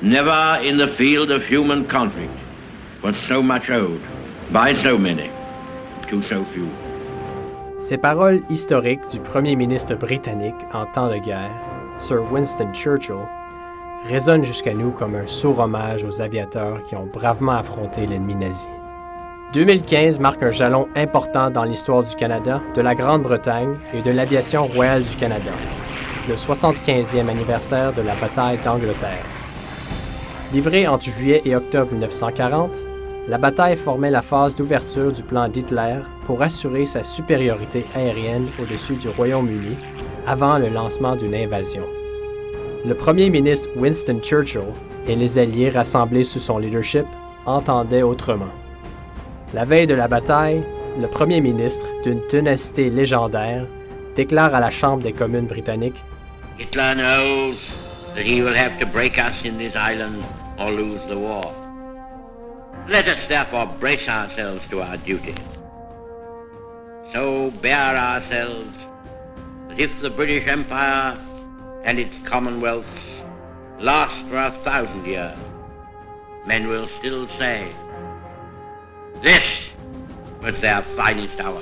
Never in the field of human conflict was so much owed by so many to so few. Ces paroles historiques du premier ministre britannique en temps de guerre, Sir Winston Churchill, résonnent jusqu'à nous comme un sourd hommage aux aviateurs qui ont bravement affronté l'ennemi nazi. 2015 marque un jalon important dans l'histoire du Canada, de la Grande-Bretagne et de l'aviation royale du Canada, le 75e anniversaire de la bataille d'Angleterre. Livrée entre juillet et octobre 1940, la bataille formait la phase d'ouverture du plan d'Hitler pour assurer sa supériorité aérienne au-dessus du Royaume-Uni avant le lancement d'une invasion. Le premier ministre Winston Churchill et les Alliés rassemblés sous son leadership entendaient autrement. La veille de la bataille, le premier ministre, d'une ténacité légendaire, déclare à la Chambre des communes britanniques « Hitler knows that he will have to break us in this island or lose the war. Let us therefore brace ourselves to our duty. So bear ourselves that if the British Empire and its commonwealths last for 1,000 years, men will still say, this was their finest hour. »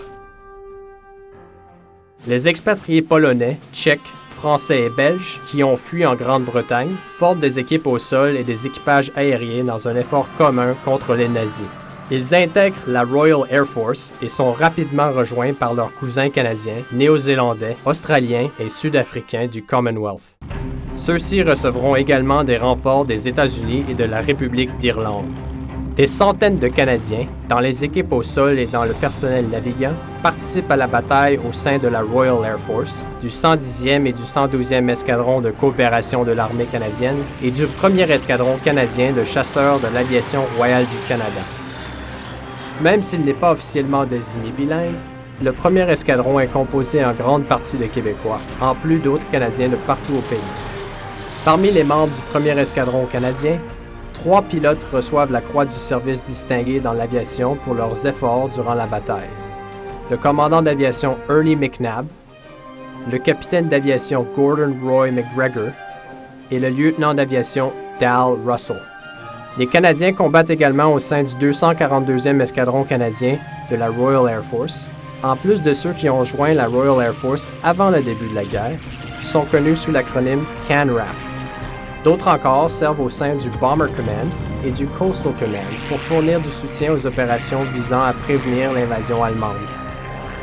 Les expatriés polonais, tchèques, français et belges qui ont fui en Grande-Bretagne forment des équipes au sol et des équipages aériens dans un effort commun contre les nazis. Ils intègrent la Royal Air Force et sont rapidement rejoints par leurs cousins canadiens, néo-zélandais, australiens et sud-africains du Commonwealth. Ceux-ci recevront également des renforts des États-Unis et de la République d'Irlande. Des centaines de Canadiens, dans les équipes au sol et dans le personnel navigant, participent à la bataille au sein de la Royal Air Force, du 110e et du 112e escadron de coopération de l'armée canadienne et du 1er escadron canadien de chasseurs de l'aviation royale du Canada. Même s'il n'est pas officiellement désigné bilingue, le 1er escadron est composé en grande partie de Québécois, en plus d'autres Canadiens de partout au pays. Parmi les membres du 1er escadron canadien, 3 pilotes reçoivent la Croix du service distingué dans l'aviation pour leurs efforts durant la bataille. Le commandant d'aviation Ernie McNabb, le capitaine d'aviation Gordon Roy McGregor et le lieutenant d'aviation Dal Russell. Les Canadiens combattent également au sein du 242e escadron canadien de la Royal Air Force, en plus de ceux qui ont joint la Royal Air Force avant le début de la guerre, qui sont connus sous l'acronyme CANRAF. D'autres encore servent au sein du Bomber Command et du Coastal Command pour fournir du soutien aux opérations visant à prévenir l'invasion allemande.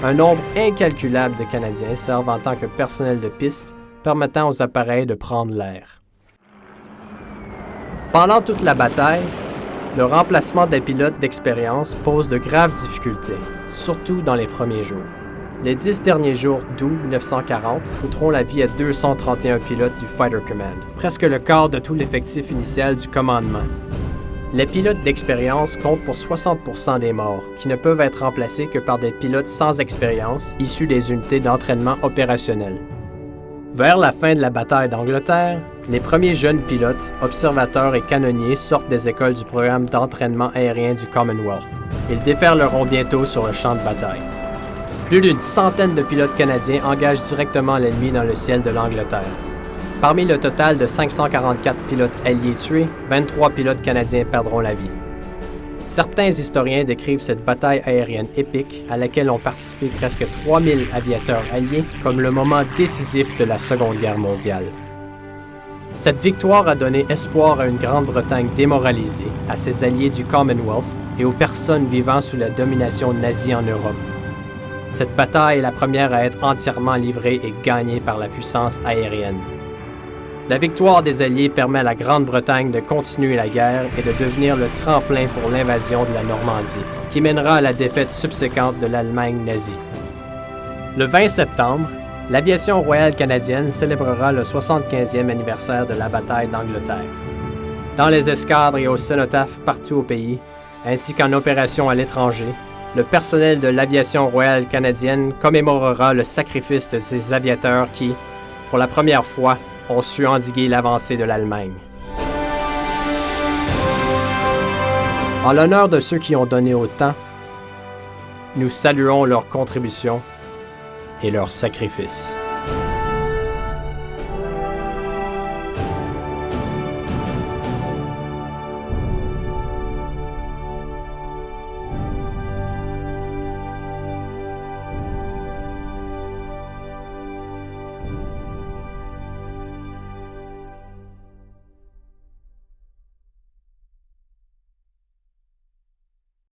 Un nombre incalculable de Canadiens servent en tant que personnel de piste, permettant aux appareils de prendre l'air. Pendant toute la bataille, le remplacement des pilotes d'expérience pose de graves difficultés, surtout dans les premiers jours. Les 10 derniers jours d'août 1940 coûteront la vie à 231 pilotes du Fighter Command, presque le quart de tout l'effectif initial du commandement. Les pilotes d'expérience comptent pour 60% des morts, qui ne peuvent être remplacés que par des pilotes sans expérience issus des unités d'entraînement opérationnel. Vers la fin de la bataille d'Angleterre, les premiers jeunes pilotes, observateurs et canonniers sortent des écoles du programme d'entraînement aérien du Commonwealth. Ils déferleront bientôt sur le champ de bataille. Plus d'une centaine de pilotes canadiens engagent directement l'ennemi dans le ciel de l'Angleterre. Parmi le total de 544 pilotes alliés tués, 23 pilotes canadiens perdront la vie. Certains historiens décrivent cette bataille aérienne épique, à laquelle ont participé presque 3000 aviateurs alliés, comme le moment décisif de la Seconde Guerre mondiale. Cette victoire a donné espoir à une Grande-Bretagne démoralisée, à ses alliés du Commonwealth et aux personnes vivant sous la domination nazie en Europe. Cette bataille est la première à être entièrement livrée et gagnée par la puissance aérienne. La victoire des Alliés permet à la Grande-Bretagne de continuer la guerre et de devenir le tremplin pour l'invasion de la Normandie, qui mènera à la défaite subséquente de l'Allemagne nazie. Le 20 septembre, l'aviation royale canadienne célébrera le 75e anniversaire de la bataille d'Angleterre. Dans les escadres et aux cénotaphes partout au pays, ainsi qu'en opération à l'étranger, le personnel de l'aviation royale canadienne commémorera le sacrifice de ces aviateurs qui, pour la première fois, ont su endiguer l'avancée de l'Allemagne. En l'honneur de ceux qui ont donné autant, nous saluons leur contribution et leur sacrifice.